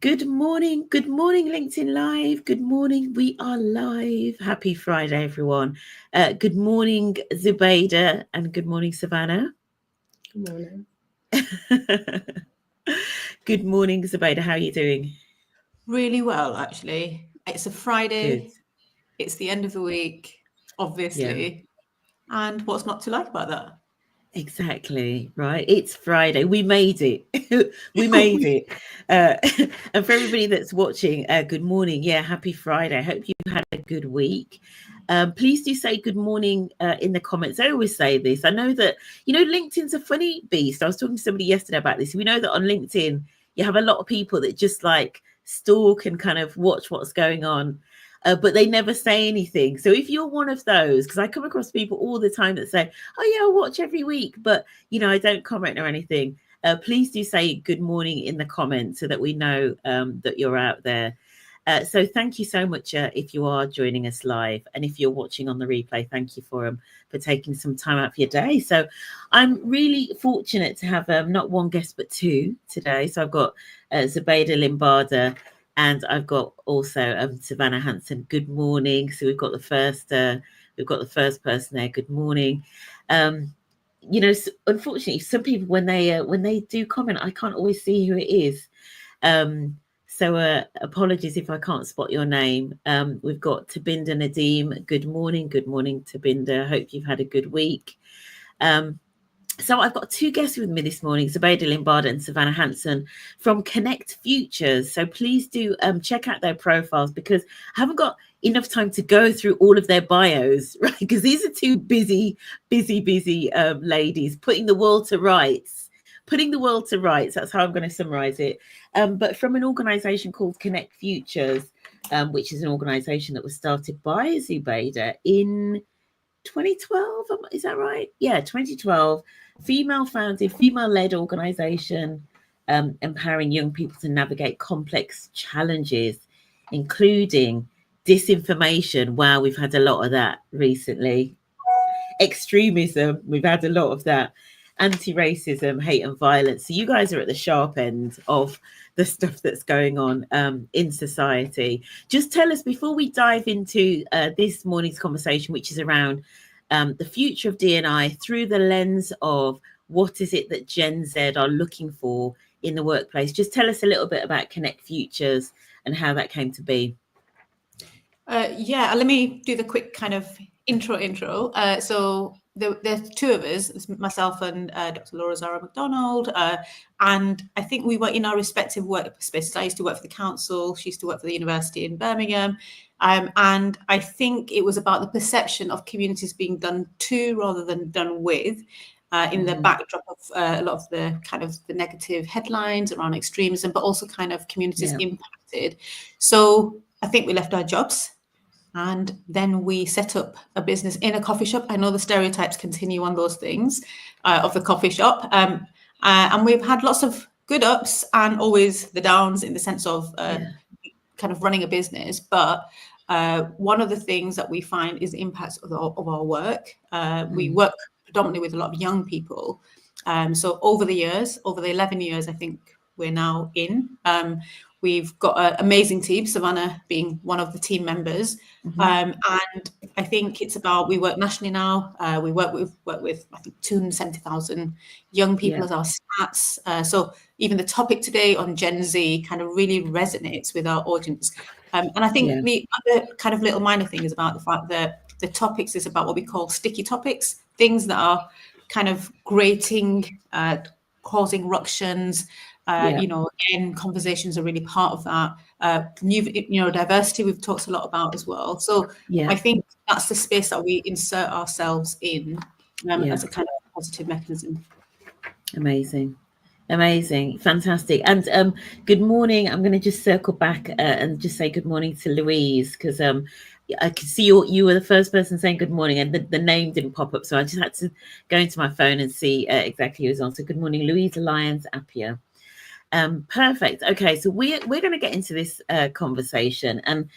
Good morning, LinkedIn Live. Good morning, we are live. Happy Friday, everyone. Good morning, Zubeda, and good morning, Savannah. Good morning. Good morning, Zubeda. How are you doing? Really well, actually. It's a Friday. Good. It's the end of the week, obviously. Yeah. And what's not to like about that? Exactly, right. It's Friday. We made it. We made it. And for everybody that's watching, good morning. Yeah, happy Friday. I hope you had a good week. Please do say good morning in the comments. I always say this. I know that, LinkedIn's a funny beast. I was talking to somebody yesterday about this. We know that on LinkedIn, you have a lot of people that just like stalk and kind of watch what's going on. But they never say anything. So if you're one of those, because I come across people all the time that say, oh yeah, I watch every week, but I don't comment or anything. Please do say good morning in the comments so that we know that you're out there. So thank you so much if you are joining us live, and if you're watching on the replay, thank you for taking some time out for your day. So I'm really fortunate to have not one guest but two today. So I've got Zubeda Limbada, and I've got also Savannah Hanson. Good morning. So we've got the first person there. Good morning. Unfortunately, some people when they do comment, I can't always see who it is. So apologies if I can't spot your name. We've got Tabinda Nadeem. Good morning, Tabinda. Hope you've had a good week. So I've got two guests with me this morning, Zubeda Limbada and Savannah Hanson from Connect Futures. So please do check out their profiles, because I haven't got enough time to go through all of their bios, right? Because these are two busy ladies putting the world to rights. That's how I'm going to summarize it. But from an organization called Connect Futures, which is an organization that was started by Zubeda in 2012, is that right? Yeah, 2012. Female founded, female led organization, empowering young people to navigate complex challenges, including disinformation. Wow, we've had a lot of that recently. Extremism, we've had a lot of that. Anti-racism, hate and violence. So you guys are at the sharp end of the stuff that's going on in society. Just tell us, before we dive into this morning's conversation, which is around the future of D&I through the lens of what is it that Gen Z are looking for in the workplace. Just tell us a little bit about Connect Futures and how that came to be. Yeah, let me do the quick kind of intro. So there's two of us, it's myself and Dr. Laura Zara McDonald, and I think we were in our respective workspaces. I used to work for the council, she used to work for the university in Birmingham, and I think it was about the perception of communities being done to rather than done with, in the backdrop of a lot of the kind of the negative headlines around extremism, but also kind of communities impacted. So I think we left our jobs, and then we set up a business in a coffee shop. I know the stereotypes continue on those things of the coffee shop. And we've had lots of good ups and always the downs in the sense of kind of running a business. But one of the things that we find is the impacts of our work. We work predominantly with a lot of young people. So over the 11 years, I think we're now in, we've got an amazing team, Savannah being one of the team members. And I think it's about, we work nationally now. We work with I think 270,000 young people as our stats. So even the topic today on Gen Z kind of really resonates with our audience. And I think the other kind of little minor thing is about the fact that the topics is about what we call sticky topics, things that are kind of grating, causing ructions. Again, conversations are really part of that. Diversity we've talked a lot about as well. So I think that's the space that we insert ourselves in as a kind of positive mechanism. Amazing, fantastic. And good morning. I'm going to just circle back and just say good morning to Louise, because I could see you were the first person saying good morning, and the name didn't pop up, so I just had to go into my phone and see exactly who was on. So good morning, Louise Lyons Appiah. Perfect. Okay, so we're going to get into this conversation and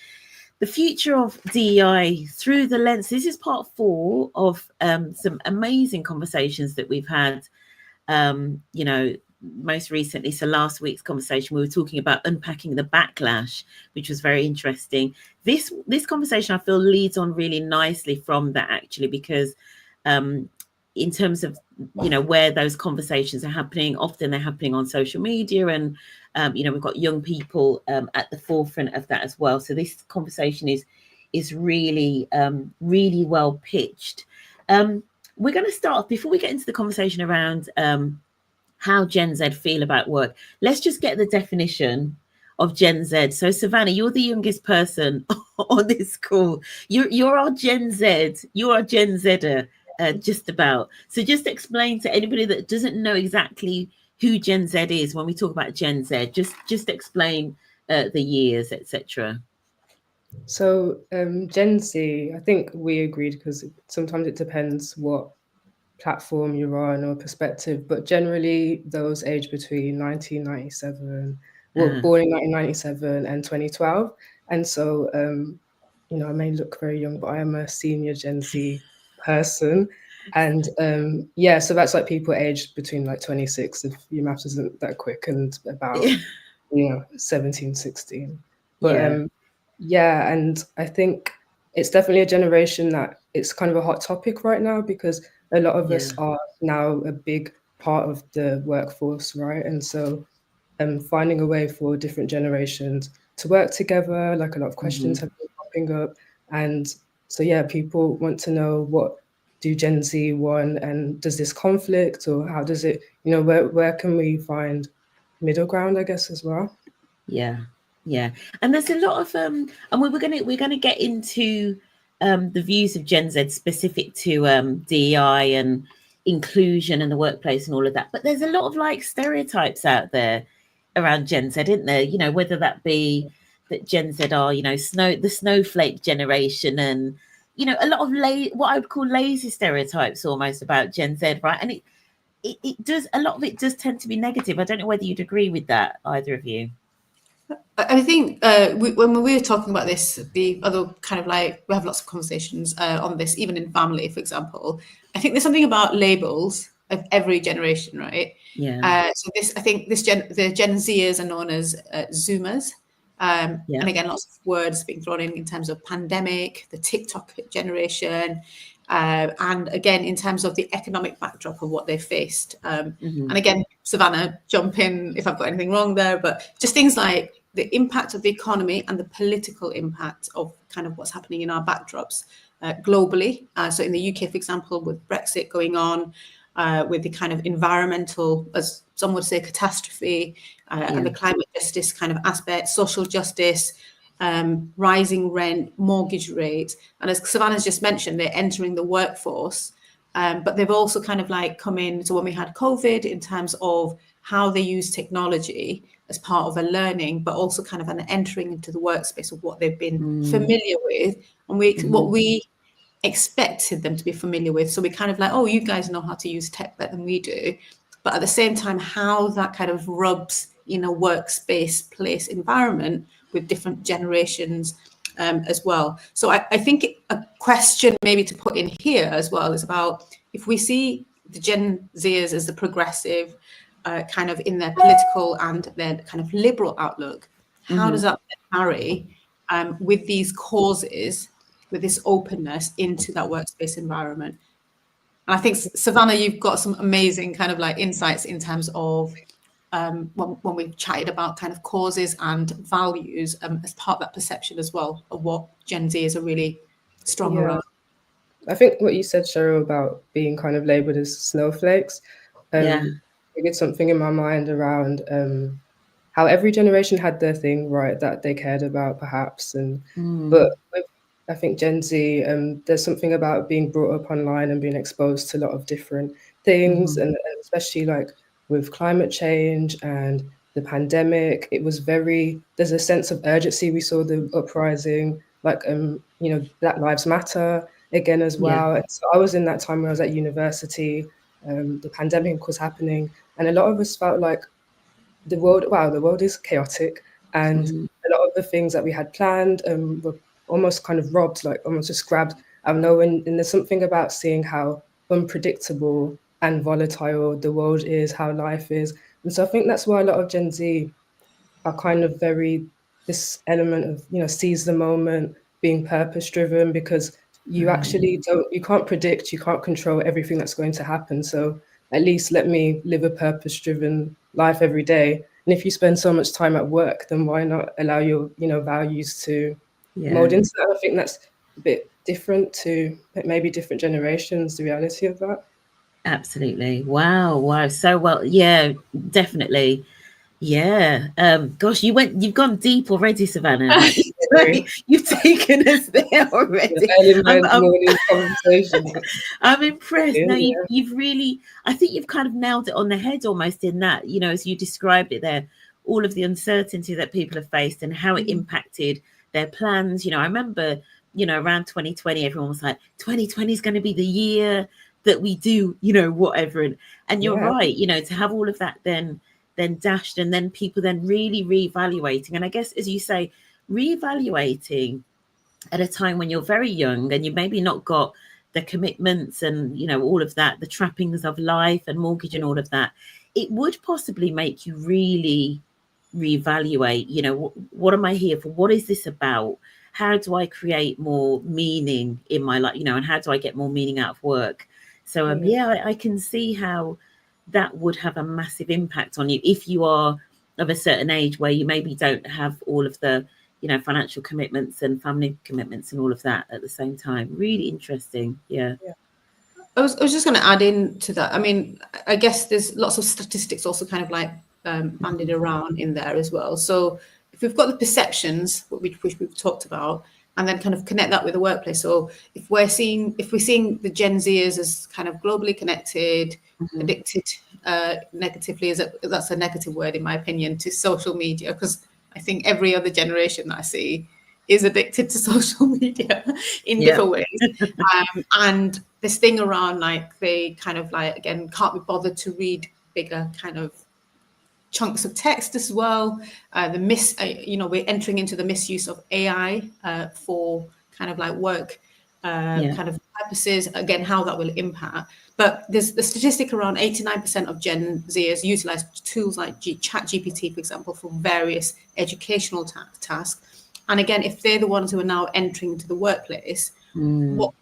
the future of DEI through the lens. This is part 4 of some amazing conversations that we've had, most recently, so last week's conversation, we were talking about unpacking the backlash, which was very interesting. This conversation, I feel, leads on really nicely from that, actually, because in terms of, you know, where those conversations are happening, often they're happening on social media, and you know, we've got young people at the forefront of that as well. So this conversation is really really well pitched. We're going to start, before we get into the conversation around how Gen Z feel about work, let's just get the definition of Gen Z. So Savannah, you're the youngest person on this call. You're our Gen Z. You're our Gen Zer, just about. So just explain to anybody that doesn't know exactly who Gen Z is when we talk about Gen Z. Just explain the years, etc. So Gen Z, I think we agreed, because sometimes it depends what platform you're on or perspective, but generally those aged between 1997, born in 1997 and 2012. And so, you know, I may look very young, but I am a senior Gen Z person. And yeah, so that's like people aged between like 26, if your maths isn't that quick, and about, you know, 17, 16. But yeah, and I think it's definitely a generation that it's kind of a hot topic right now, because a lot of us are now a big part of the workforce, right? And so finding a way for different generations to work together, like a lot of questions have been popping up. And so, yeah, people want to know, what do Gen Z want, and does this conflict, or how does it, you know, where can we find middle ground, I guess, as well? Yeah, and there's a lot of and we're gonna get into the views of Gen Z specific to DEI and inclusion and the workplace and all of that. But there's a lot of like stereotypes out there around Gen Z, isn't there? You know, whether that be that Gen Z are, you know, the snowflake generation, and you know, a lot of what I would call lazy stereotypes almost about Gen Z, right? And it does, a lot of it does tend to be negative. I don't know whether you'd agree with that, either of you. I think when we were talking about this, the other kind of like, we have lots of conversations on this, even in family, for example. I think there's something about labels of every generation, right? So this, I think the Gen Zers are known as Zoomers. And again, lots of words being thrown in terms of pandemic, the TikTok generation, and again, in terms of the economic backdrop of what they faced. And again, Savannah, jump in if I've got anything wrong there, but just things like the impact of the economy and the political impact of kind of what's happening in our backdrops globally. So in the UK, for example, with Brexit going on, with the kind of environmental, as some would say, catastrophe, and the climate justice kind of aspect, social justice, rising rent, mortgage rates. And as Savannah's just mentioned, they're entering the workforce, but they've also kind of like come in. So when we had COVID, in terms of how they use technology as part of a learning, but also kind of an entering into the workspace of what they've been familiar with, and what we expected them to be familiar with. So we kind of like, oh, you guys know how to use tech better than we do. But at the same time, how that kind of rubs in a workspace place environment with different generations as well. So I think a question maybe to put in here as well is about, if we see the Gen Zers as the progressive, kind of in their political and their kind of liberal outlook, how does that marry with these causes, with this openness into that workspace environment? And I think, Savannah, you've got some amazing kind of like insights in terms of when we've chatted about kind of causes and values as part of that perception as well of what Gen Zers are really strong around. I think what you said, Cheryl, about being kind of labelled as snowflakes, it's something in my mind around how every generation had their thing, right, that they cared about, perhaps. And but with, I think, Gen Z, there's something about being brought up online and being exposed to a lot of different things, and especially like with climate change and the pandemic, it was there's a sense of urgency. We saw the uprising, like, you know, Black Lives Matter again as well. And so I was in that time when I was at university, the pandemic was happening, and a lot of us felt like the world is chaotic, and a lot of the things that we had planned were almost kind of robbed, like almost just grabbed out of nowhere. And there's something about seeing how unpredictable and volatile the world is, how life is, And so I think that's why a lot of Gen Z are kind of this element of, seize the moment, being purpose driven, because you actually you can't predict, you can't control everything that's going to happen. So at least let me live a purpose driven life every day. And if you spend so much time at work, then why not allow your, values to mold into that? I think that's a bit different to maybe different generations, the reality of that. Absolutely. Wow. So well, yeah, definitely. Yeah. Gosh, you've gone deep already, Savannah. You've taken us there already. Morning conversation. I'm impressed. Yeah, no, you've really, I think you've kind of nailed it on the head almost in that, as you described it there, all of the uncertainty that people have faced and how it impacted their plans. I remember, around 2020, everyone was like, 2020 is going to be the year that we do, whatever. And you're right, to have all of that then dashed, and then people then really reevaluating. And I guess, as you say, reevaluating at a time when you're very young and you maybe not got the commitments and, all of that, the trappings of life and mortgage and all of that, it would possibly make you really reevaluate, what am I here for? What is this about? How do I create more meaning in my life, and how do I get more meaning out of work? So, I can see how that would have a massive impact on you if you are of a certain age where you maybe don't have all of the, financial commitments and family commitments and all of that at the same time. Really interesting. Yeah. I was just going to add in to that. I mean, I guess there's lots of statistics also kind of like banded around in there as well. So if we've got the perceptions, which we've talked about, and then kind of connect that with the workplace. So if we're seeing the Gen Zers as kind of globally connected, addicted negatively, that's a negative word in my opinion, to social media, because I think every other generation that I see is addicted to social media in different ways. And this thing around like they kind of like, again, can't be bothered to read bigger kind of chunks of text as well. We're entering into the misuse of AI for kind of like work kind of purposes. Again, how that will impact. But there's the statistic around 89% of Gen Zers utilize tools like ChatGPT, for example, for various educational tasks. And again, if they're the ones who are now entering into the workplace, what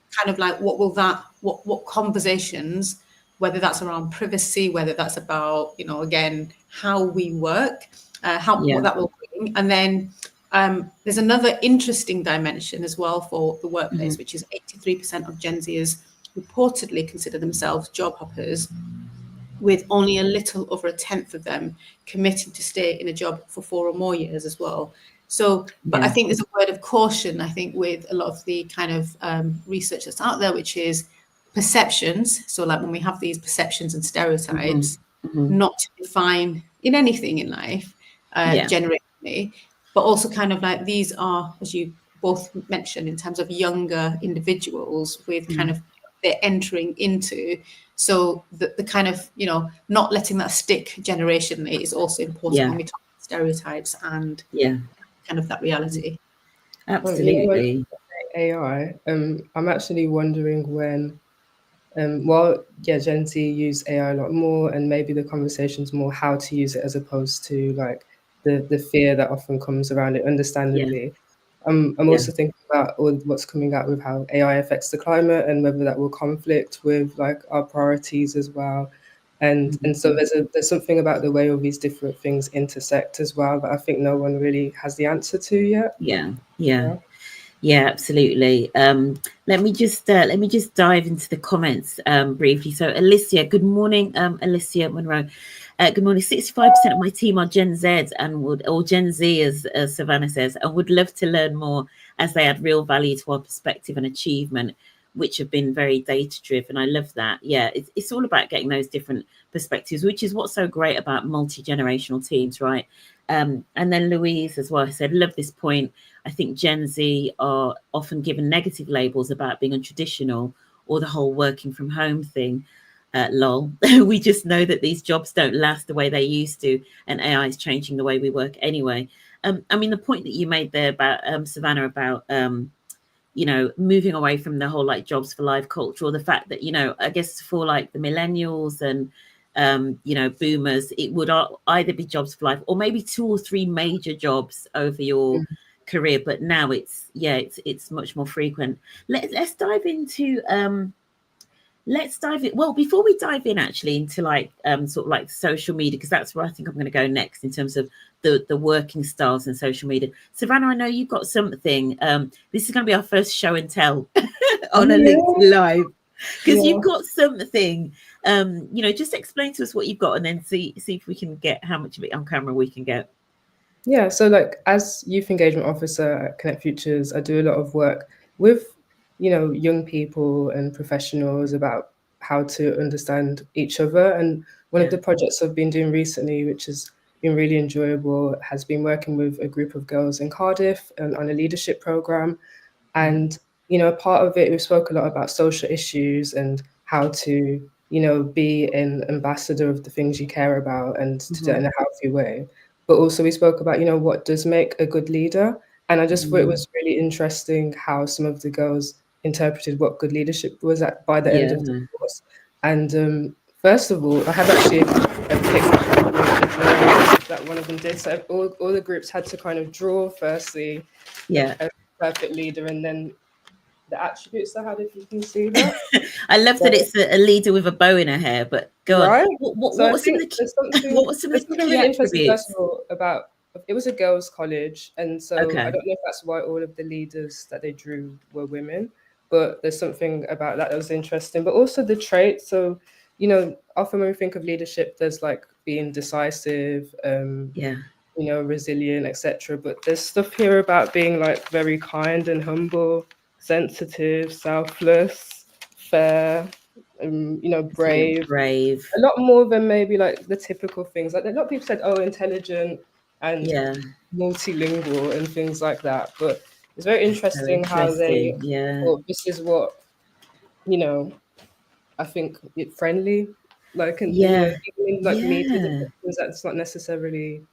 conversations, whether that's around privacy, whether that's about, again, how we work, what that will bring. And then there's another interesting dimension as well for the workplace, which is 83% of Gen Zers reportedly consider themselves job hoppers, with only a little over a tenth of them committing to stay in a job for 4 or more years as well. So, but I think there's a word of caution, I think, with a lot of the kind of research that's out there, which is perceptions. So like when we have these perceptions and stereotypes, not to define in anything in life, generationally, but also kind of like these are, as you both mentioned, in terms of younger individuals with kind of they're entering into. So the kind of, not letting that stick generationally is also important when we talk about stereotypes and kind of that reality. Absolutely. AI, I'm actually wondering when, Gen Z use AI a lot more, and maybe the conversation's more how to use it as opposed to like the fear that often comes around it, understandably. I'm also thinking about all what's coming out with how AI affects the climate and whether that will conflict with like our priorities as well. And so there's something about the way all these different things intersect as well that I think no one really has the answer to yet. Yeah, absolutely. Let me just dive into the comments briefly. So Alicia, good morning, Alicia Monroe. Good morning. 65% of my team are Gen Z or Gen Z, as Savannah says, and would love to learn more as they add real value to our perspective and achievement, which have been very data driven. I love that. Yeah, it's all about getting those different perspectives, which is what's so great about multi-generational teams, right? And then Louise as well said, love this point. I think Gen Z are often given negative labels about being untraditional or the whole working from home thing. Lol. We just know that these jobs don't last the way they used to, and AI is changing the way we work anyway. I mean, the point that you made there about Savannah about moving away from the whole like jobs for life culture, or the fact that I guess for like the millennials and boomers, it would either be jobs for life or maybe 2 or 3 major jobs over your career. But now it's much more frequent. Let's dive into well, before we dive in actually into like sort of like social media, because that's where I think I'm going to go next in terms of the working styles in social media. Savannah, I know you've got something. This is going to be our first show and tell on a LinkedIn Live, because you've got something. Just explain to us what you've got, and then see if we can get how much of it on camera we can get. Yeah, so like as Youth Engagement Officer at Connect Futures, I do a lot of work with, young people and professionals about how to understand each other. And one of the projects I've been doing recently, which has been really enjoyable, has been working with a group of girls in Cardiff and on a leadership program. And, part of it, we spoke a lot about social issues and how to, be an ambassador of the things you care about and to do it in a healthy way. But also we spoke about, what does make a good leader. And I just thought it was really interesting how some of the girls interpreted what good leadership was by the end of the course. And first of all, I have actually a picture that one of them did. So all the groups had to kind of draw firstly a perfect leader, and then the attributes I had, if you can see that. I love that it's a leader with a bow in her hair, but go on. What was some of the key attributes? First of all, about it was a girls' college, and so I don't know if that's why all of the leaders that they drew were women, but there's something about that was interesting. But also the traits. So, often when we think of leadership, there's like being decisive, resilient, etc. But there's stuff here about being like very kind and humble, sensitive, selfless, fair, brave. A lot more than maybe like the typical things. Like a lot of people said, intelligent and multilingual and things like that. But it's very interesting how they thought this is what, I think it's friendly. Like media, that's not necessarily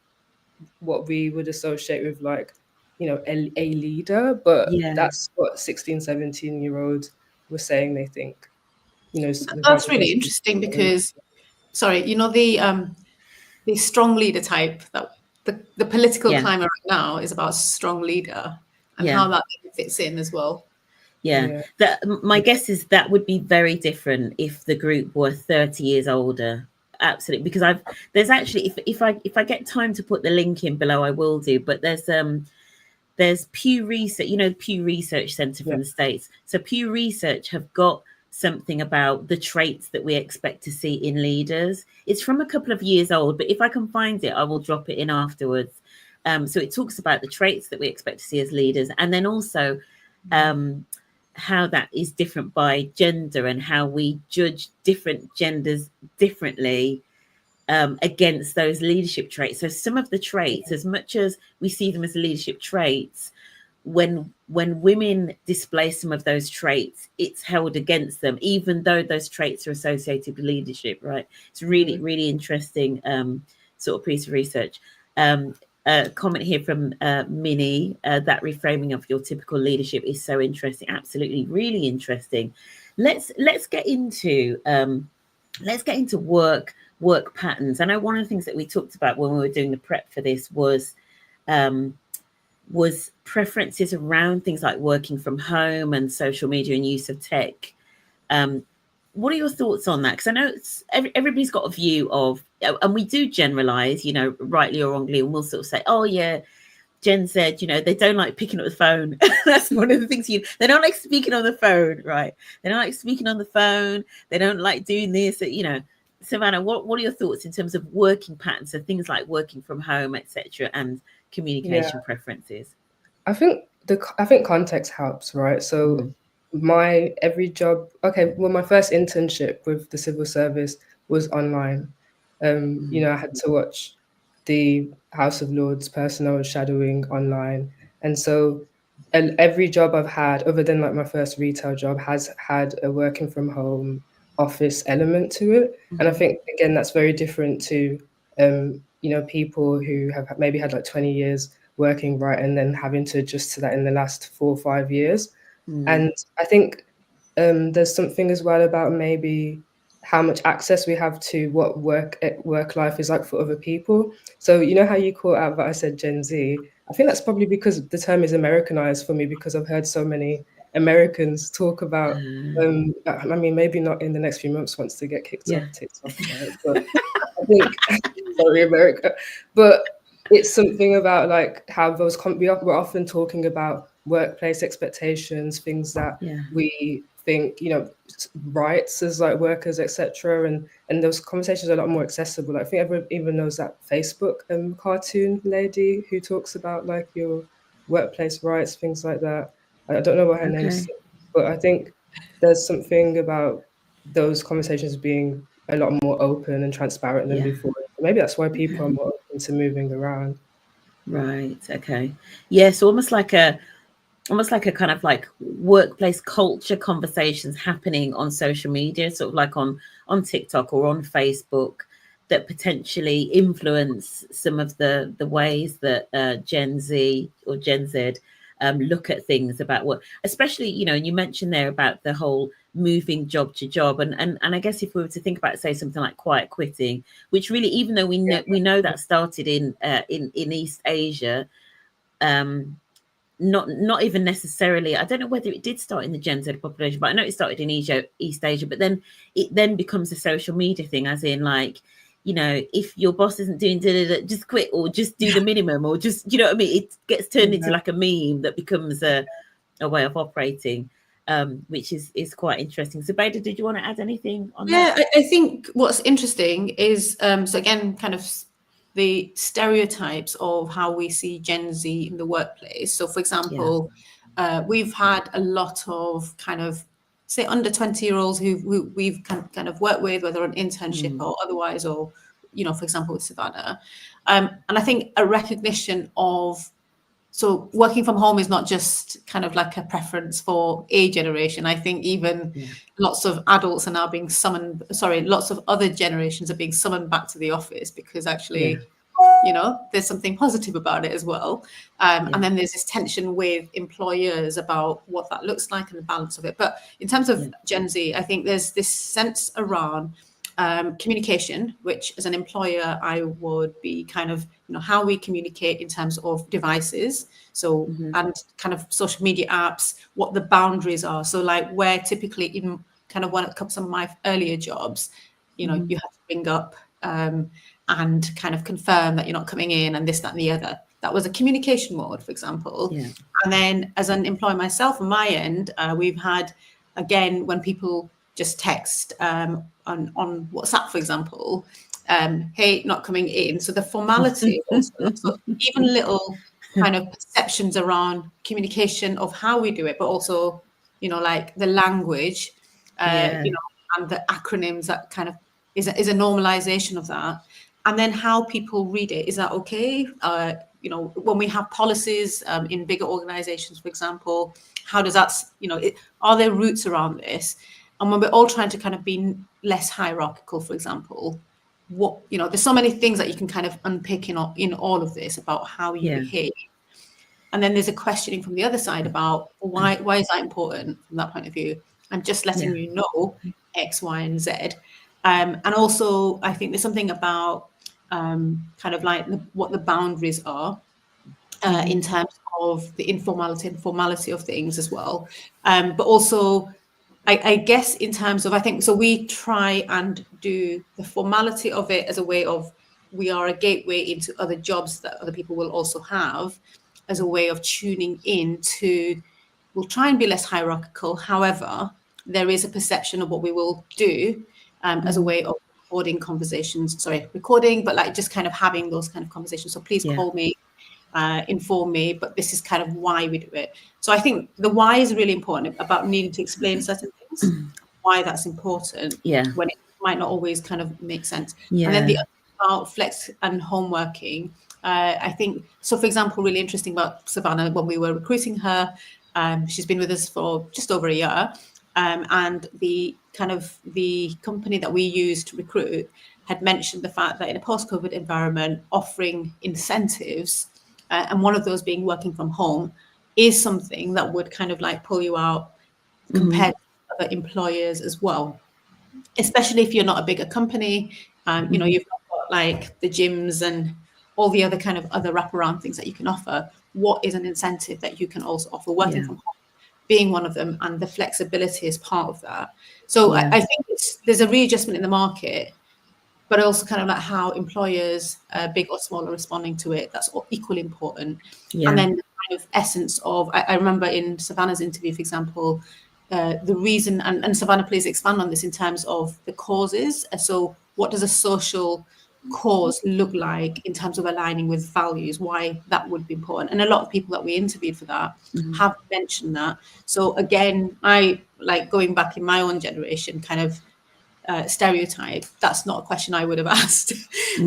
what we would associate with like, a leader, but that's what 16, 17-year-olds were saying they think. That's really interesting because, the strong leader type, that the political climate right now is about strong leader and how that fits in as well. My guess is that would be very different if the group were 30 years older. Absolutely, because there's actually, if I get time to put the link in below, I will do. But there's Pew Research, the Pew Research Center from the States. So Pew Research have got something about the traits that we expect to see in leaders. It's from a couple of years old, but if I can find it, I will drop it in afterwards. So it talks about the traits that we expect to see as leaders, and then also how that is different by gender and how we judge different genders differently against those leadership traits. So some of the traits, as much as we see them as leadership traits, when women display some of those traits, it's held against them, even though those traits are associated with leadership, right? It's really, really interesting sort of piece of research. A comment here from Minnie, that reframing of your typical leadership is so interesting. Absolutely, really interesting. Let's get into work patterns. I know one of the things that we talked about when we were doing the prep for this was preferences around things like working from home and social media and use of tech. What are your thoughts on that? Because I know everybody's got a view of, and we do generalize, rightly or wrongly, and we'll sort of say, oh yeah, Jen said, they don't like picking up the phone. That's one of the things they don't like speaking on the phone, right? They don't like speaking on the phone. They don't like doing this, Savannah, what are your thoughts in terms of working patterns of things like working from home, etc., and communication preferences? I think context helps, right? So my first internship with the civil service was online. I had to watch the House of Lords personnel shadowing online, and so every job I've had, other than like my first retail job, has had a working from home office element to it. And I think again that's very different to people who have maybe had like 20 years working, right, and then having to adjust to that in the last 4 or 5 years. And I think there's something as well about maybe how much access we have to what work life is like for other people. So you know how you call out that I said Gen Z? I think that's probably because the term is Americanized for me, because I've heard so many Americans talk about, I mean, maybe not in the next few months once they get kicked off TikTok, right? But I think, sorry, America, but it's something about like how those, we're often talking about workplace expectations, things that we think, you know, rights as like workers, etc. And those conversations are a lot more accessible. I think everyone even knows that Facebook cartoon lady who talks about like your workplace rights, things like that. I don't know what her name is, but I think there's something about those conversations being a lot more open and transparent than before. Maybe that's why people are more open to moving around. Right. Okay. Yeah. So almost like a kind of like workplace culture conversations happening on social media, sort of like on TikTok or on Facebook, that potentially influence some of the ways that Gen Z or Gen Z look at things about what, especially, you know, you mentioned there about the whole moving job to job, and I guess if we were to think about, say, something like quiet quitting, which really, even though we know that started in East Asia, not even necessarily, I don't know whether it did start in the Gen Z population, but I know it started in East Asia, but then it then becomes a social media thing, as in like, you know, if your boss isn't doing just quit, or just do the minimum, or just, you know what I mean, it gets turned into like a meme that becomes a way of operating, which is quite interesting. Zubeda, did you want to add anything on that? I think what's interesting is, so again, kind of the stereotypes of how we see Gen Z in the workplace. So for example, we've had a lot of kind of, say, under 20-year-olds who we've kind of worked with, whether on internship or otherwise, or, you know, for example, with Savannah. And I think a recognition of, so working from home is not just kind of like a preference for a generation. I think even lots of adults are now being summoned, lots of other generations are being summoned back to the office, because actually, you know, there's something positive about it as well. And then there's this tension with employers about what that looks like and the balance of it. But in terms of Gen Z, I think there's this sense around communication, which as an employer, I would be kind of, you know, how we communicate in terms of devices. So, and kind of social media apps, what the boundaries are. So like where typically in kind of when it comes to my earlier jobs, you know, you have to bring up and kind of confirm that you're not coming in and this, that, and the other. That was a communication mode, for example. And then as an employer myself, on my end, we've had, again, when people just text on WhatsApp, for example, hey, not coming in. So the formality also, so even little kind of perceptions around communication of how we do it, but also, you know, like the language, you know, and the acronyms, that kind of is a normalization of that. And then how people read it. Is that okay? You know, when we have policies in bigger organizations, for example, how does that, you know, are there roots around this? And when we're all trying to kind of be less hierarchical, for example, what, you know, there's so many things that you can kind of unpick in all of this about how you behave. And then there's a questioning from the other side about why is that important from that point of view? I'm just letting you know X, Y, and Z. And also, I think there's something about kind of like what the boundaries are in terms of the informality and formality of things as well. But also, I guess in terms of, I think, so we try and do the formality of it as a way of, we are a gateway into other jobs that other people will also have, as a way of tuning in to, we'll try and be less hierarchical. However, there is a perception of what we will do as a way of recording, but like just kind of having those kind of conversations. So please call me, inform me, but this is kind of why we do it. So I think the why is really important, about needing to explain certain things, why that's important, when it might not always kind of make sense. And then the other about flex and home working, I think, so for example, really interesting about Savannah, when we were recruiting her, she's been with us for just over a year, and the company that we used to recruit had mentioned the fact that in a post-COVID environment, offering incentives, and one of those being working from home, is something that would kind of like pull you out compared to other employers as well. especially if you're not a bigger company, you know, you've got like the gyms and all the other kind of other wraparound things that you can offer. What is an incentive that you can also offer? Working from home being one of them, and the flexibility is part of that. So I think there's a readjustment in the market, but also kind of like how employers, big or small, are responding to it. That's equally important. And then the kind of essence of, I remember in Savannah's interview, for example, the reason, and Savannah, please expand on this in terms of the causes. So what does a social cause look like in terms of aligning with values, why that would be important? And a lot of people that we interviewed for that have mentioned that. So again, I like going back in my own generation, kind of stereotype, that's not a question I would have asked.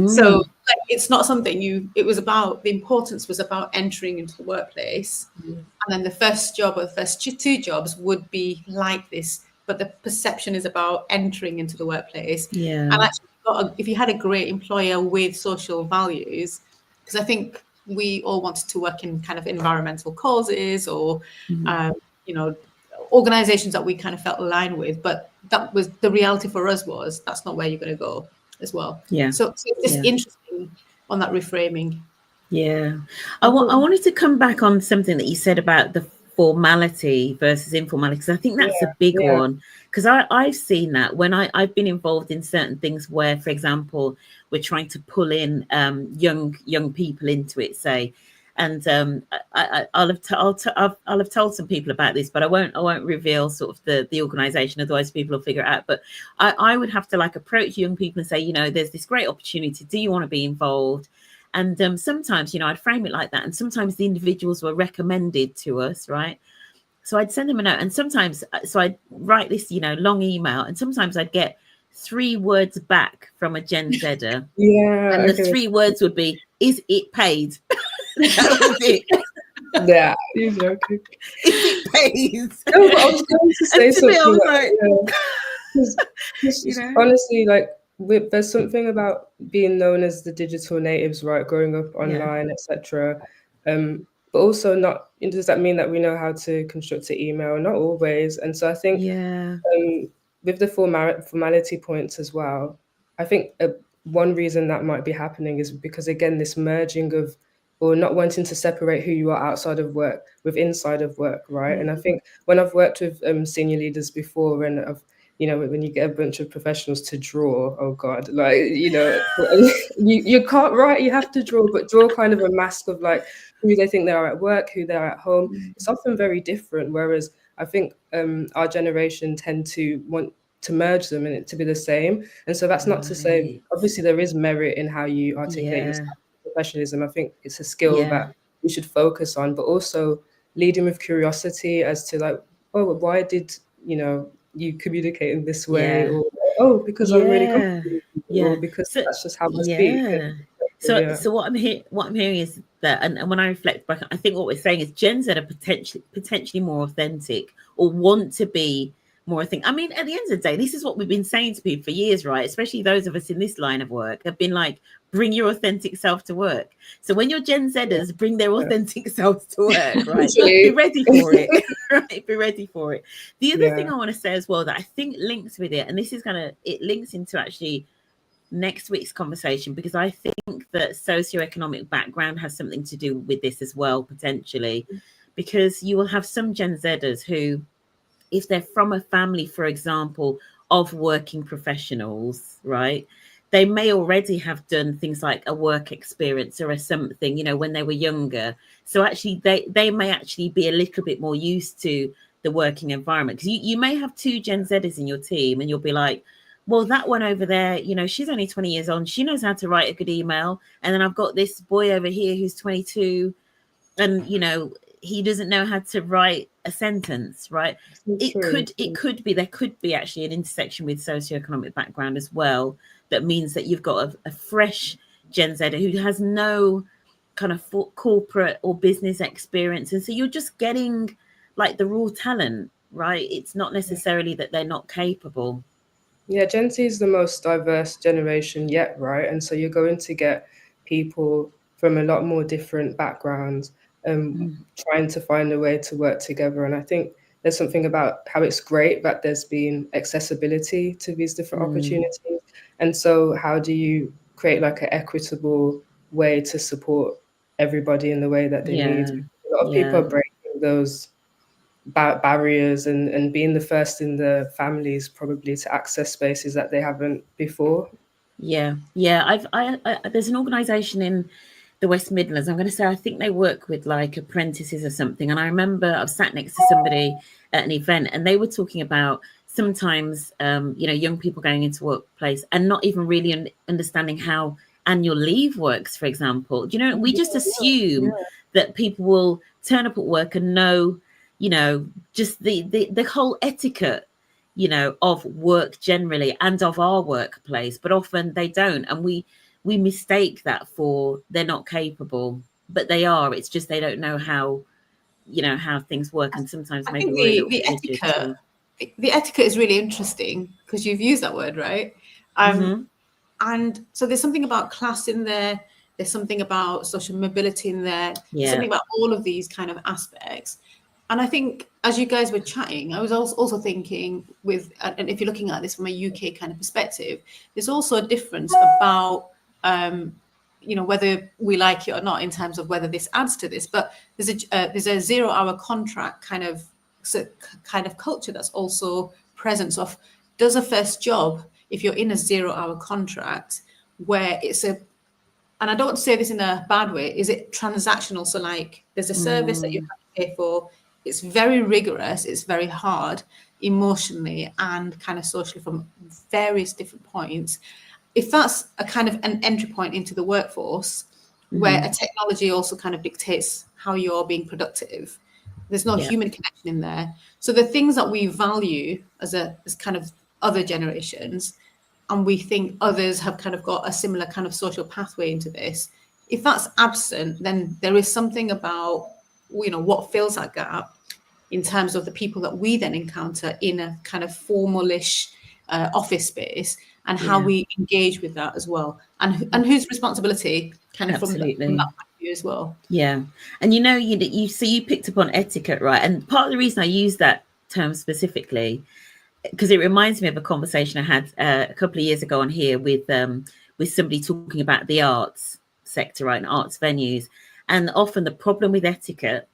So like, it's not something it was about, the importance was about entering into the workplace. And then the first job or the first two jobs would be like this, but the perception is about entering into the workplace. And actually, if you had a great employer with social values, because I think we all wanted to work in kind of environmental causes or, you know, organizations that we kind of felt aligned with, but that was the reality for us, was that's not where you're going to go as well. So it's just interesting on that reframing. I wanted to come back on something that you said about the formality versus informality, because I think that's a big one, because I've seen that when I've been involved in certain things where, for example, we're trying to pull in young people into it, say. And I'll have told some people about this, but I won't reveal sort of the organization, otherwise people will figure it out. But I would have to like approach young people and say, you know, there's this great opportunity. Do you want to be involved? And sometimes, you know, I'd frame it like that. And sometimes the individuals were recommended to us, right? So I'd send them a note, and sometimes, so I'd write this, you know, long email, and sometimes I'd get 3 words back from a Gen Zer. And the 3 words would be, "Is it paid?" That was it. Yeah, you're joking. Is it paid? No, but I was going to say something. I was like, you know, honestly, like there's something about being known as the digital natives, right? Growing up online, etc. But also not. Does that mean that we know how to construct an email? Not always. And so I think, with the formality points as well, I think one reason that might be happening is because, again, this merging of, or not wanting to separate who you are outside of work with inside of work, right? And I think when I've worked with senior leaders before, and I've, you know, when you get a bunch of professionals to draw, oh God, like, you know, you can't write, you have to draw, but draw kind of a mask of like who they think they are at work, who they are at home. It's often very different. Whereas I think our generation tend to want to merge them and it to be the same. And so that's not to say, obviously there is merit in how you articulate yourself. Professionalism, I think it's a skill that we should focus on, but also leading with curiosity as to like, oh, why did, you know, you communicate in this way, or oh, because I'm really comfortable, or because that's just how I speak. So what I'm hearing is that, and when I reflect back, I think what we're saying is Gen Z are potentially more authentic, or want to be more authentic. I mean, at the end of the day, this is what we've been saying to people for years, right? Especially those of us in this line of work have been like, bring your authentic self to work. So when your Gen Zers bring their authentic selves to work, right? Be ready for it. Right? Be ready for it. The other thing I want to say as well that I think links with it, and this is it links into actually next week's conversation, because I think that socioeconomic background has something to do with this as well, potentially, because you will have some Gen Zers who, if they're from a family, for example, of working professionals, right, they may already have done things like a work experience or something, you know, when they were younger. So actually they may actually be a little bit more used to the working environment, because you may have 2 Gen Zers in your team and you'll be like, well, that one over there, you know, she's only 20 years on, she knows how to write a good email, and then I've got this boy over here who's 22 and, you know, he doesn't know how to write a sentence, right? It could be, there could be actually an intersection with socioeconomic background as well, that means that you've got a fresh Gen Z who has no kind of corporate or business experience, and so you're just getting like the raw talent, right? It's not necessarily that they're not capable. Yeah, Gen Z is the most diverse generation yet, right? And so you're going to get people from a lot more different backgrounds trying to find a way to work together. And I think there's something about how it's great that there's been accessibility to these different opportunities. And so how do you create like an equitable way to support everybody in the way that they need? A lot of people are breaking those barriers and being the first in the families probably to access spaces that they haven't before. Yeah. There's an organisation in the West Midlands. I'm going to say I think they work with like apprentices or something. And I remember I was sat next to somebody at an event, and they were talking about sometimes, young people going into workplace and not even really understanding how annual leave works, for example. We just assume that people will turn up at work and know, just the whole etiquette, of work generally and of our workplace, but often they don't. And we mistake that for they're not capable, but they are. It's just they don't know how, how things work. And sometimes I maybe think we're a little the bit rigid etiquette, too. the etiquette is really interesting because you've used that word, right? And so there's something about class in there. There's something about social mobility in there. There's something about all of these kind of aspects. And I think as you guys were chatting, I was also thinking and if you're looking at this from a UK kind of perspective, there's also a difference about, whether we like it or not in terms of whether this adds to this. But there's a 0-hour contract kind of culture that's also present. So does a first job, if you're in a 0-hour contract where and I don't say this in a bad way, is it transactional? So like there's a service that you have to pay for. It's very rigorous. It's very hard emotionally and kind of socially from various different points. If that's a kind of an entry point into the workforce where a technology also kind of dictates how you're being productive, there's no human connection in there. So the things that we value as kind of other generations, and we think others have kind of got a similar kind of social pathway into this, if that's absent, then there is something about, what fills that gap in terms of the people that we then encounter in a kind of formalish office space, and how we engage with that as well, and whose responsibility kind of from that point of view as well. Yeah. And you picked up on etiquette, right? And part of the reason I use that term specifically, because it reminds me of a conversation I had a couple of years ago on here with somebody talking about the arts sector, right, and arts venues. And often the problem with etiquette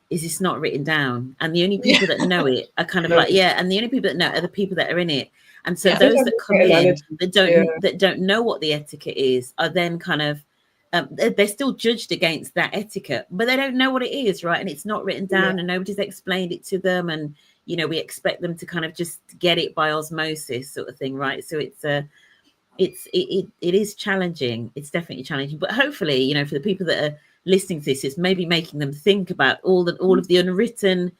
is it's not written down, and the only people that know it are kind of and the only people that know are the people that are in it. And so those that come in that don't know what the etiquette is are then kind of they're still judged against that etiquette, but they don't know what it is, right? And it's not written down, and nobody's explained it to them, and we expect them to kind of just get it by osmosis, sort of thing, right? So it is challenging. It's definitely challenging, but hopefully, for the people that are listening to this, it's maybe making them think about all of the unwritten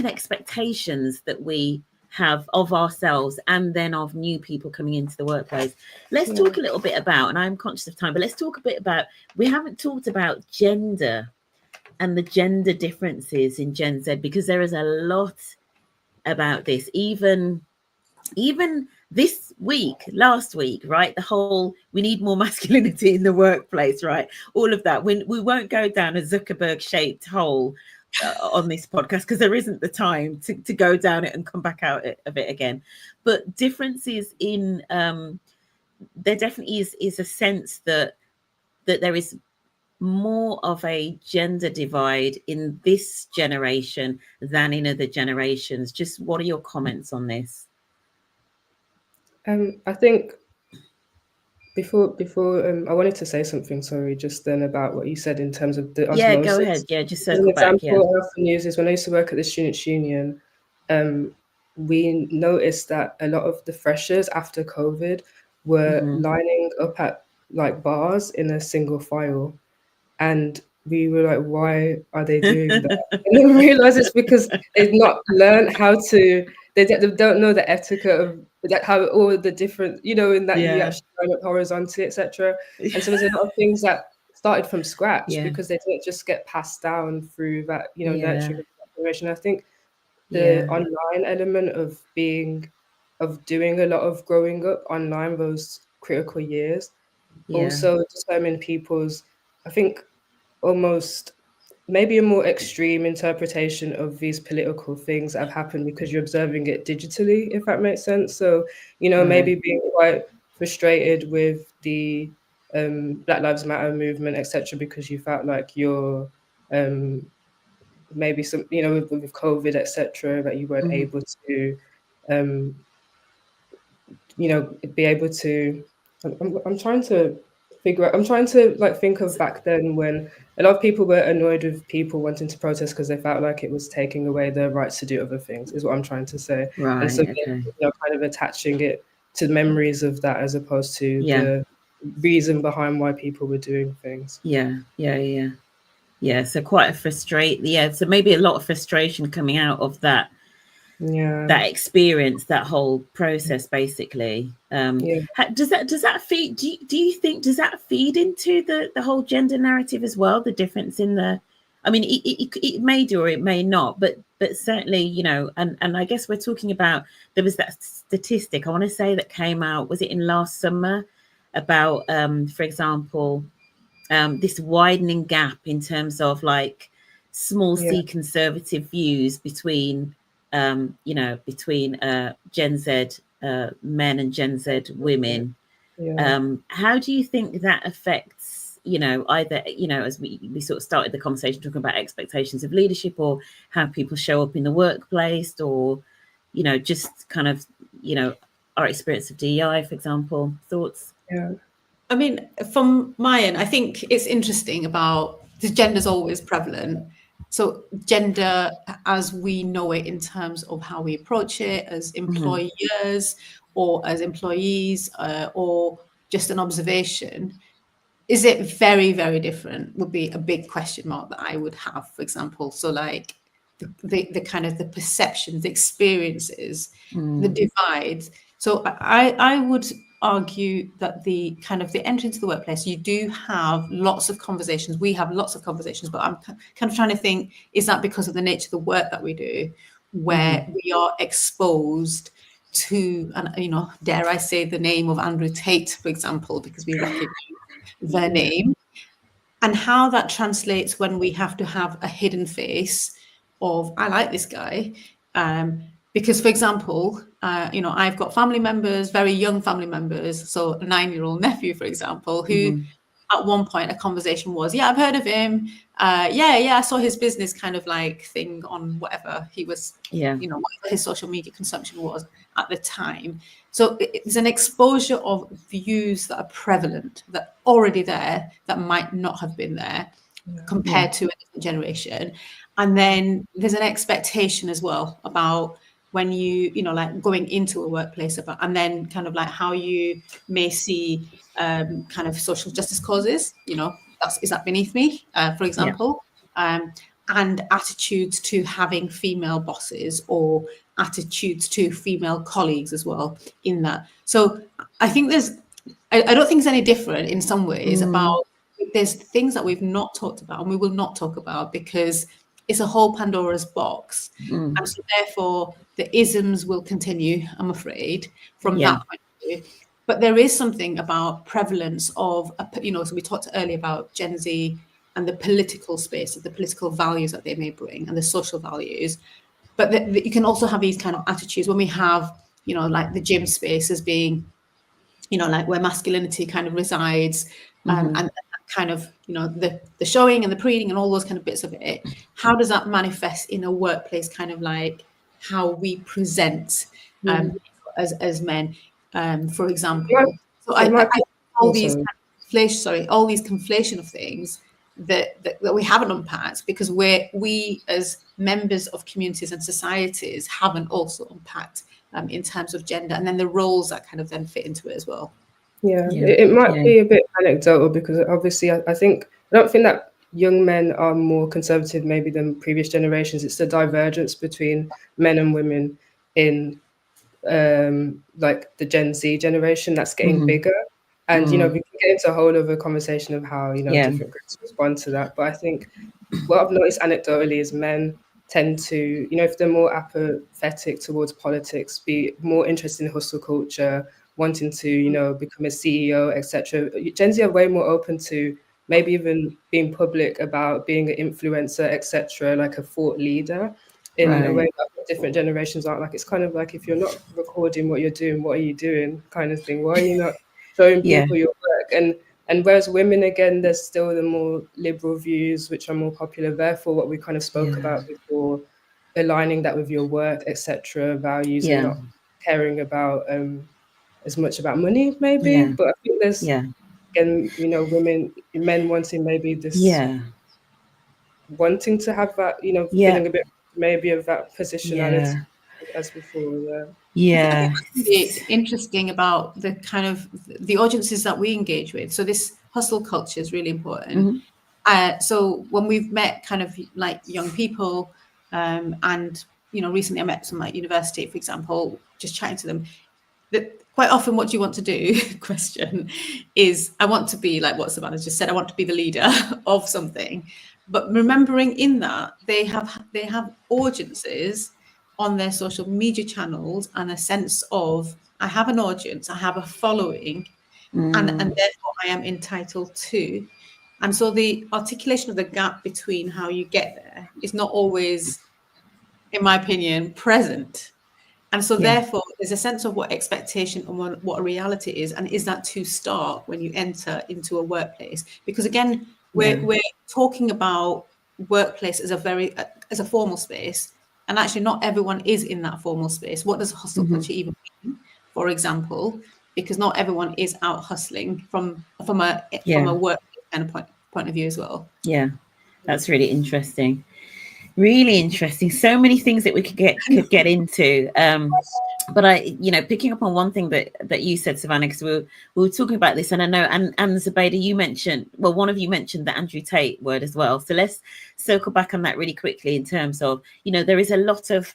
expectations that we have of ourselves and then of new people coming into the workplace. Let's talk a little bit about, and I'm conscious of time, but let's talk a bit about, we haven't talked about gender and the gender differences in Gen Z, because there is a lot about this, even this week, last week, right? The whole, we need more masculinity in the workplace, right? All of that. We won't go down a Zuckerberg shaped hole on this podcast, because there isn't the time to go down it and come back out of it again. But differences in, there definitely is a sense that there is more of a gender divide in this generation than in other generations. Just what are your comments on this? I think before I wanted to say something, sorry, just then about what you said in terms of the osmosis. Yeah, go ahead. Yeah, just circle back. An example I often use is when I used to work at the Students' Union, we noticed that a lot of the freshers after COVID were lining up at like bars in a single file. And we were like, why are they doing that? And then we realized it's because they've not learned how to, they don't know the etiquette of that, how all the different, in that you actually line up horizontally, etc. And so there's a lot of things that started from scratch because they didn't just get passed down through that, nurturing generation. I think the online element of doing a lot of growing up online, those critical years, also determine people's, I think, almost maybe a more extreme interpretation of these political things that have happened because you're observing it digitally, if that makes sense. So, you know, maybe being quite frustrated with the Black Lives Matter movement, etc., because you felt like you're maybe some, you know, with COVID, etc., that you weren't able to, you know, be able to. I'm trying to figure out. I'm trying to like think of back then when a lot of people were annoyed with people wanting to protest because they felt like it was taking away their rights to do other things. Is what I'm trying to say. Right. And so, Okay. you know, kind of attaching it to memories of that as opposed to Yeah. the reason behind why people were doing things. Yeah. So quite a so maybe a lot of frustration coming out of that experience, that whole process, basically. Does that feed, do you think, does that feed into the whole gender narrative as well, the difference in the, I mean, it may do or it may not, but certainly, you know, and I guess we're talking about, there was that statistic I want to say that came out, was it in last summer, about for example, this widening gap in terms of like small c conservative views between you know, between Gen Z men and Gen Z women. How do you think that affects, you know, either, you know, as we sort of started the conversation talking about expectations of leadership, or how people show up in the workplace, or, you know, just kind of, you know, our experience of DEI, for example? Thoughts? I mean, from my end, I think it's interesting about the gender's always prevalent. So gender as we know it in terms of how we approach it as employers or as employees or just an observation, is it very, very different would be a big question mark that I would have, for example. So like the kind of the perceptions, the experiences, the divides. So I would argue that the kind of the entry into the workplace, you do have lots of conversations. We have lots of conversations, but I'm kind of trying to think, is that because of the nature of the work that we do, where we are exposed to, and you know, dare I say the name of Andrew Tate, for example, because we recognize their name, and how that translates when we have to have a hidden face of, I like this guy. Because, for example, you know, I've got family members, very young family members, so a 9-year-old nephew, for example, who at one point a conversation was, yeah, I've heard of him. I saw his business kind of like thing on whatever he was, you know, whatever his social media consumption was at the time. So it's an exposure of views that are prevalent, that are already there, that might not have been there compared to a different generation. And then there's an expectation as well about when you know, like going into a workplace about, and then kind of like how you may see kind of social justice causes, you know, is that beneath me, for example, and attitudes to having female bosses or attitudes to female colleagues as well in that. So I think I don't think it's any different in some ways about, there's things that we've not talked about and we will not talk about because it's a whole Pandora's box. And so therefore the isms will continue, I'm afraid, from that point of view. But there is something about prevalence of, you know, so we talked earlier about Gen Z and the political space, of the political values that they may bring and the social values. But you can also have these kind of attitudes when we have, you know, like the gym space as being, you know, like where masculinity kind of resides, and kind of, you know, the showing and the preening and all those kind of bits of it. How does that manifest in a workplace, kind of like how we present as men, for example? So I all these all these conflation of things that we haven't unpacked because we as members of communities and societies haven't also unpacked in terms of gender, and then the roles that kind of then fit into it as well. It might be a bit anecdotal because obviously I don't think that young men are more conservative maybe than previous generations. It's the divergence between men and women in like the Gen Z generation that's getting bigger. And, you know, we can get into a whole other conversation of how, you know, different groups respond to that. But I think what I've noticed anecdotally is men tend to, you know, if they're more apathetic towards politics, be more interested in hustle culture, wanting to, you know, become a CEO, etc. Gen Z are way more open to maybe even being public about being an influencer, etc., like a thought leader in a way that different generations aren't. Like, it's kind of like, if you're not recording what you're doing, what are you doing, kind of thing. Why are you not showing people your work? And whereas women, again, there's still the more liberal views, which are more popular. Therefore, what we kind of spoke about before, aligning that with your work, etc., values, and not caring about as much about money, maybe. But I think there's, again, you know, men wanting maybe this, wanting to have that, you know, feeling a bit maybe of that positionality as before. Yeah. It's interesting about the kind of the audiences that we engage with. So this hustle culture is really important. So when we've met kind of like young people, and, you know, recently I met some at university, for example, just chatting to them, that quite often, what do you want to do? Question is, I want to be like what Savannah just said. I want to be the leader of something. But remembering in that they have audiences on their social media channels, and a sense of, I have an audience, I have a following, and therefore I am entitled to. And so the articulation of the gap between how you get there is not always, in my opinion, present. And so therefore there's a sense of what expectation and what a reality is, and is that too stark when you enter into a workplace? Because again, we're talking about workplace as a formal space, and actually not everyone is in that formal space. What does hustle culture even mean, for example? Because not everyone is out hustling from a work kind of point of view as well. Yeah, that's really interesting. Really interesting. So many things that we could get into. But I, you know, picking up on one thing that you said, Savannah, because we were talking about this, and I know, and Zubeda, you mentioned, well, one of you mentioned the Andrew Tate word as well. So let's circle back on that really quickly, in terms of, you know, there is a lot of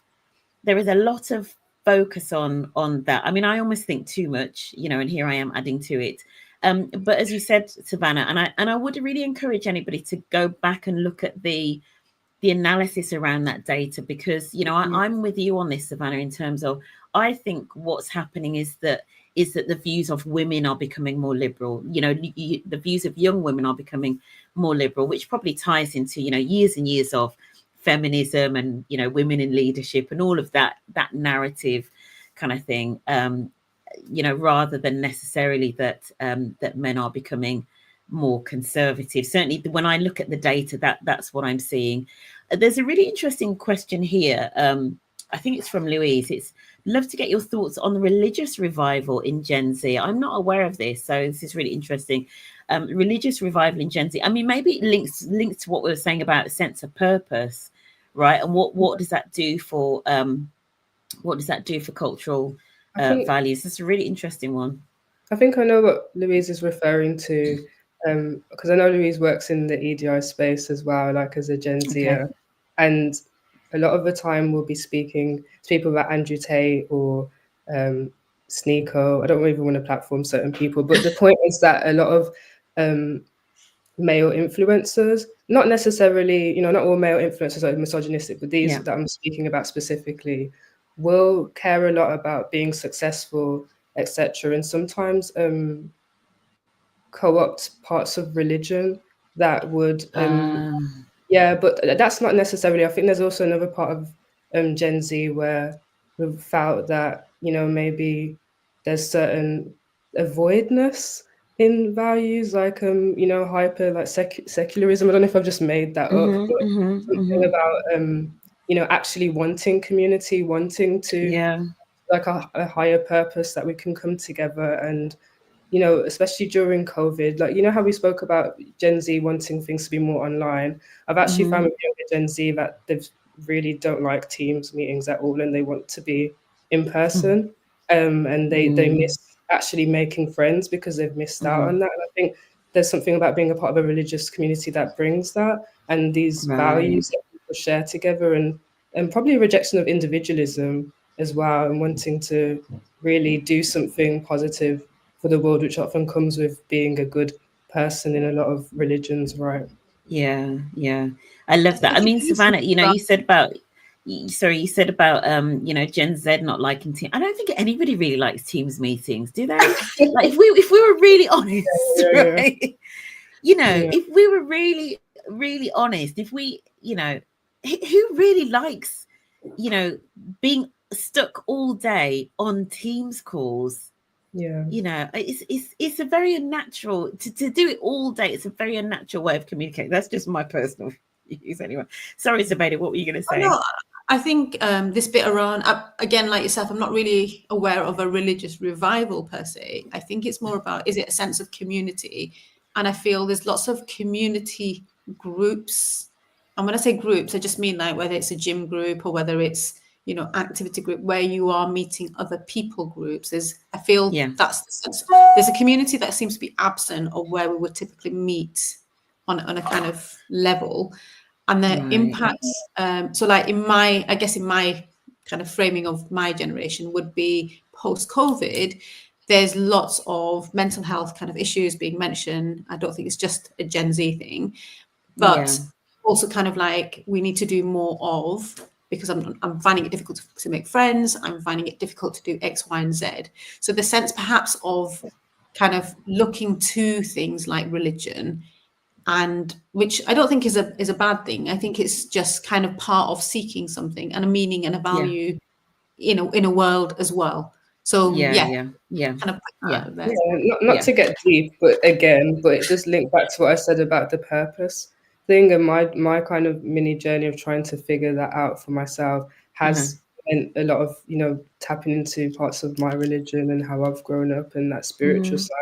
focus on that. I mean, I almost think too much, you know, and here I am adding to it. But as you said, Savannah, and I would really encourage anybody to go back and look at the analysis around that data, because, you know, I'm with you on this, Savannah, in terms of, I think what's happening is that the views of women are becoming more liberal. You know, the views of young women are becoming more liberal, which probably ties into, you know, years and years of feminism and, you know, women in leadership and all of that narrative kind of thing, you know, rather than necessarily that men are becoming more conservative. Certainly when I look at the data, that's what I'm seeing. There's a really interesting question here. I think it's from Louise. It's, love to get your thoughts on the religious revival in Gen Z. I'm not aware of this, so this is really interesting. Religious revival in Gen Z. I mean, maybe it links to what we were saying about a sense of purpose, right? And what does that do for cultural values? That's a really interesting one. I think I know what Louise is referring to, because I know Louise works in the EDI space as well, like as a Gen Zer, and a lot of the time we'll be speaking to people about Andrew Tate or Sneeko. I don't even want to platform certain people, but the point is that a lot of male influencers, not necessarily, you know, not all male influencers are misogynistic, but these that I'm speaking about specifically will care a lot about being successful, etc., and sometimes co-opt parts of religion that would but that's not necessarily. I think there's also another part of Gen Z where we've felt that, you know, maybe there's certain avoidness in values, like you know, hyper like secularism. I don't know if I've just made that up, but something about you know, actually wanting community, wanting to like a higher purpose, that we can come together. And, you know, especially during COVID, like, you know how we spoke about Gen Z wanting things to be more online. I've actually found with younger Gen Z that they really don't like Teams meetings at all, and they want to be in person. And they miss actually making friends because they've missed out on that. And I think there's something about being a part of a religious community that brings that, and these values that people share together, and probably a rejection of individualism as well, and wanting to really do something positive for the world, which often comes with being a good person in a lot of religions, right? Yeah. I love that. I mean, Savannah, you know, you said about you said about you know, Gen Z not liking Teams. I don't think anybody really likes Teams meetings, do they? Like, if we were really honest, right? you know, if we were really, really honest, if we, you know, who really likes, you know, being stuck all day on Teams calls? Yeah. You know, it's a very unnatural to do it all day. It's a very unnatural way of communicating. That's just my personal views anyway. Sorry, Zubeda, what were you going to say? No, I think this bit around, again, like yourself, I'm not really aware of a religious revival per se. I think it's more about, is it a sense of community? And I feel there's lots of community groups. And when I say groups, I just mean like whether it's a gym group or whether it's, you know, activity group where you are meeting other people groups. I feel that's the sense. There's a community that seems to be absent of where we would typically meet on a kind of level. And the impacts, so like in my kind of framing of my generation would be post-COVID, there's lots of mental health kind of issues being mentioned. I don't think it's just a Gen Z thing, but also kind of like we need to do more of, because I'm finding it difficult to make friends. I'm finding it difficult to do X, Y, and Z. So the sense perhaps of kind of looking to things like religion, and which I don't think is a bad thing. I think it's just kind of part of seeking something and a meaning and a value in a world as well. So kind of not to get deep, but it does link back to what I said about the purpose thing, and my kind of mini journey of trying to figure that out for myself has meant a lot of, you know, tapping into parts of my religion and how I've grown up and that spiritual side.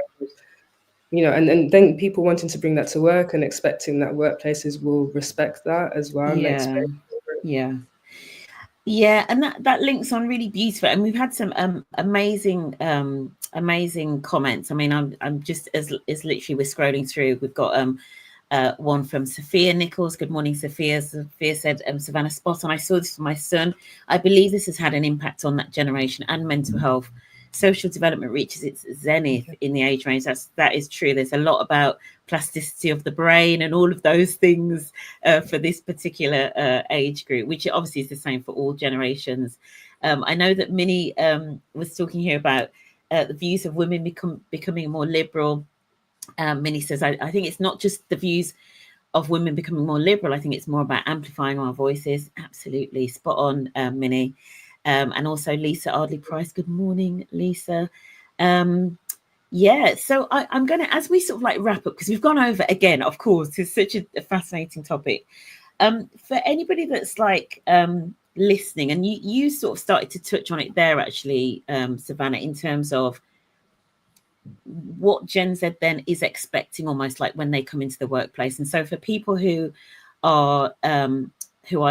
You know, and then people wanting to bring that to work and expecting that workplaces will respect that as well. Yeah, and that links on really beautiful. And we've had some amazing comments. I mean, I'm just as literally we're scrolling through. We've got one from Sophia Nichols. Good morning, Sophia. Sophia said, Savannah, spot on. I saw this for my son. I believe this has had an impact on that generation and mental health. Social development reaches its zenith in the age range. That is true. There's a lot about plasticity of the brain and all of those things for this particular age group, which obviously is the same for all generations. I know that Minnie was talking here about the views of women becoming more liberal. Minnie says, I think it's not just the views of women becoming more liberal. I think it's more about amplifying our voices. Absolutely spot on, Minnie. And also Lisa Ardley-Price. Good morning, Lisa. So I'm going to, as we sort of like wrap up, because we've gone over again, of course, it's such a fascinating topic. For anybody that's like listening, and you sort of started to touch on it there, actually, Savannah, in terms of what Gen Z then is expecting almost like when they come into the workplace. And so for people who are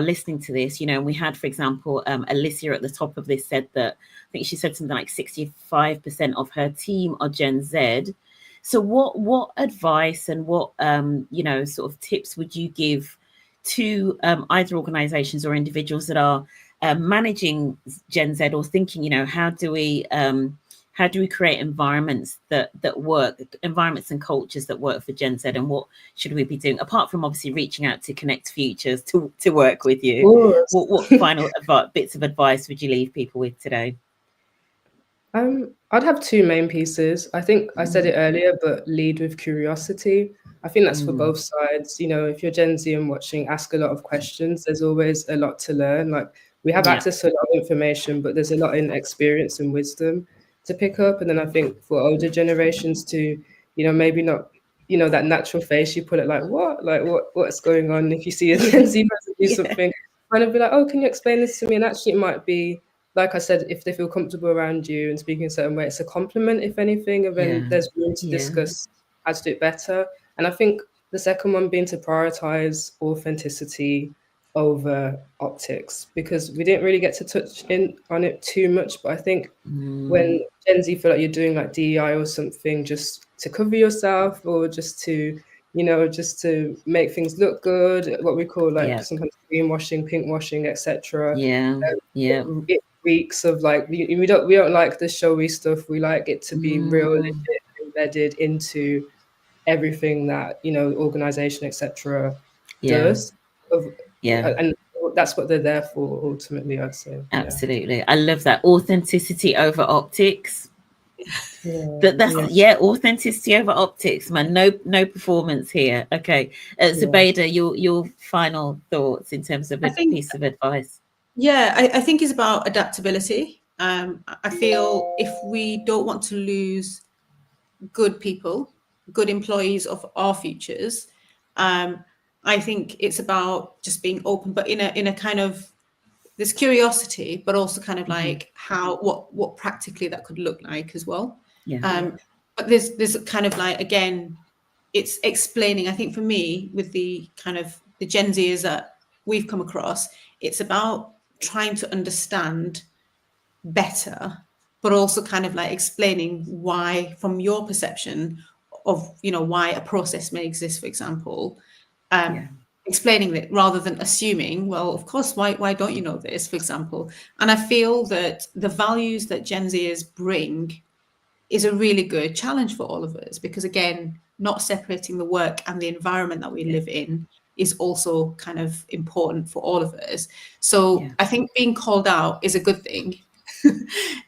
listening to this, you know, and we had, for example, Alicia at the top of this said that, I think she said something like 65% of her team are Gen Z. So what advice and what, you know, sort of tips would you give to either organizations or individuals that are managing Gen Z, or thinking, you know, how do we create environments that work, environments and cultures that work for Gen Z, and what should we be doing apart from obviously reaching out to Connect Futures to work with you? What final bits of advice would you leave people with today? I'd have two main pieces. I think I said it earlier, but lead with curiosity. I think that's for both sides. You know, if you're Gen Z and watching, ask a lot of questions. There's always a lot to learn. Like, we have access to a lot of information, but there's a lot in experience and wisdom to pick up. And then I think for older generations to, you know, maybe not, you know, that natural face, you put it like what's going on? If you see a Gen Z person do something, kind of be like, oh, can you explain this to me? And actually it might be, like I said, if they feel comfortable around you and speaking a certain way, it's a compliment, if anything, and then there's room to discuss how to do it better. And I think the second one being to prioritize authenticity over optics, because we didn't really get to touch on it too much. But I think when Gen Z feel like you're doing like DEI or something just to cover yourself, or just to, you know, just to make things look good, what we call like sometimes greenwashing, pinkwashing, etc. It reeks of like, we don't like the showy stuff. We like it to be real, legit, embedded into everything that, you know, organization, etc. does. And that's what they're there for ultimately, I'd say. Absolutely. I love that. Authenticity over optics. Authenticity over optics, man. No performance here. Okay, Zubeda, your final thoughts in terms of a piece of advice. Yeah, I think it's about adaptability. I feel if we don't want to lose good people, good employees of our futures, I think it's about just being open, but in a kind of this curiosity, but also kind of like what practically that could look like as well. But there's kind of like, again, it's explaining. I think for me, with the kind of the Gen Zers that we've come across, it's about trying to understand better, but also kind of like explaining why, from your perception of, you know, why a process may exist, for example, explaining it rather than assuming, well, of course, why don't you know this, for example. And I feel that the values that Gen Zers bring is a really good challenge for all of us, because again, not separating the work and the environment that we live in is also kind of important for all of us. So I think being called out is a good thing.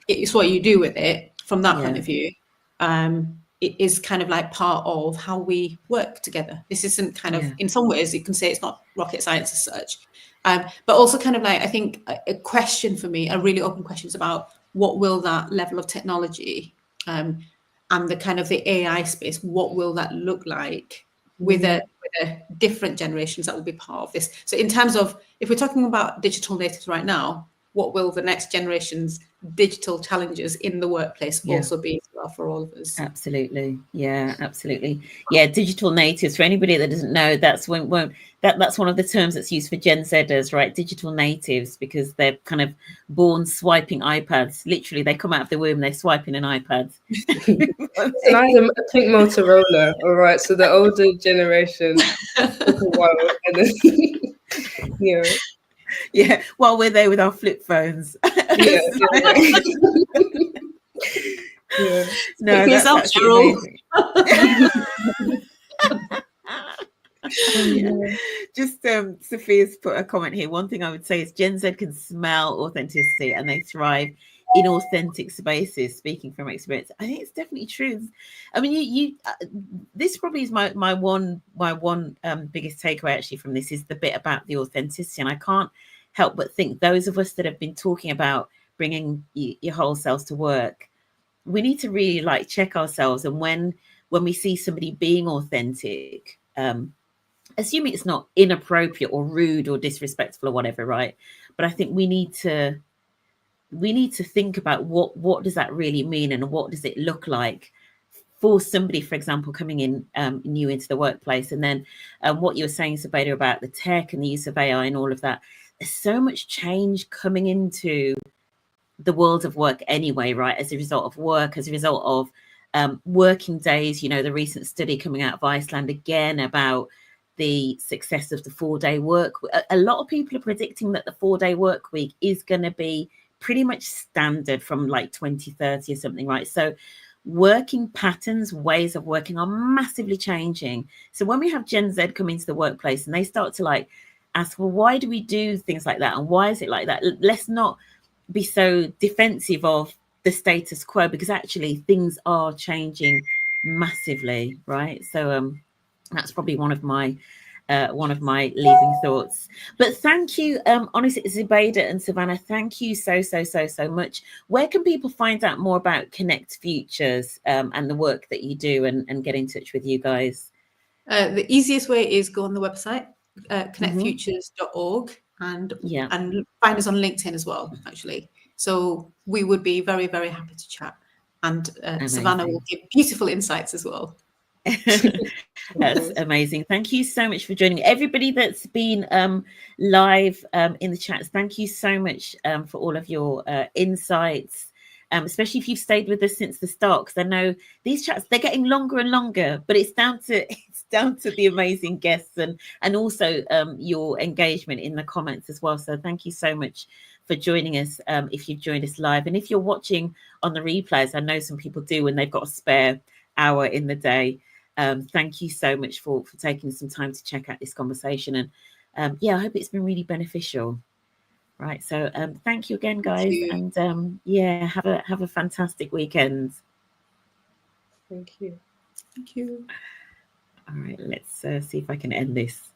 It's what you do with it from that point of view. It is kind of like part of how we work together. This isn't kind of, in some ways, you can say it's not rocket science as such, but also kind of like, I think a question for me, a really open question, is about what will that level of technology and the kind of the AI space, what will that look like with a different generations that will be part of this? So in terms of, if we're talking about digital natives right now, what will the next generation's digital challenges in the workplace also be as well for all of us? Absolutely. Yeah, absolutely. Yeah, digital natives, for anybody that doesn't know, that's one of the terms that's used for Gen Zers, right? Digital natives, because they're kind of born swiping iPads. Literally, they come out of the womb, they're swiping an iPad. And I had a pink Motorola, all right? So the older generation took a while. And then, yeah, while we're there with our flip phones. No, that's actually amazing. Just Sophia's put a comment here. One thing I would say is Gen Z can smell authenticity and they thrive in authentic spaces. Speaking from experience, I think it's definitely true. I mean, you this probably is my one biggest takeaway actually from this, is the bit about the authenticity. And I can't help but think those of us that have been talking about bringing your whole selves to work, we need to really like check ourselves. And when we see somebody being authentic, assuming it's not inappropriate or rude or disrespectful or whatever, right? But I think we need to think about what does that really mean, and what does it look like for somebody, for example, coming in new into the workplace. And then what you were saying, Zubeda, about the tech and the use of AI and all of that. There's so much change coming into the world of work anyway, right? As a result of work, as a result of working days. You know, the recent study coming out of Iceland again about the success of the 4-day work. A lot of people are predicting that the 4-day work week is going to be pretty much standard from like 2030 or something, right? So working patterns, ways of working are massively changing. So when we have Gen Z come into the workplace and they start to like ask, well, why do we do things like that? And why is it like that? Let's not be so defensive of the status quo, because actually things are changing massively, right? So that's probably one of my leaving thoughts. But thank you, honestly, Zubeda and Savannah, thank you so much. Where can people find out more about Connect Futures and the work that you do, and get in touch with you guys? The easiest way is go on the website, connectfutures.org, and find us on LinkedIn as well, actually. So we would be very, very happy to chat. And Savannah will give beautiful insights as well. That's amazing. Thank you so much for joining. Everybody that's been live in the chats, thank you so much for all of your insights, especially if you've stayed with us since the start, because I know these chats, they're getting longer and longer, but it's down to the amazing guests and also your engagement in the comments as well. So thank you so much for joining us if you've joined us live. And if you're watching on the replays, I know some people do when they've got a spare hour in the day. Thank you so much for taking some time to check out this conversation. And I hope it's been really beneficial. Right. So thank you again, guys. And have a fantastic weekend. Thank you. Thank you. All right, let's see if I can end this.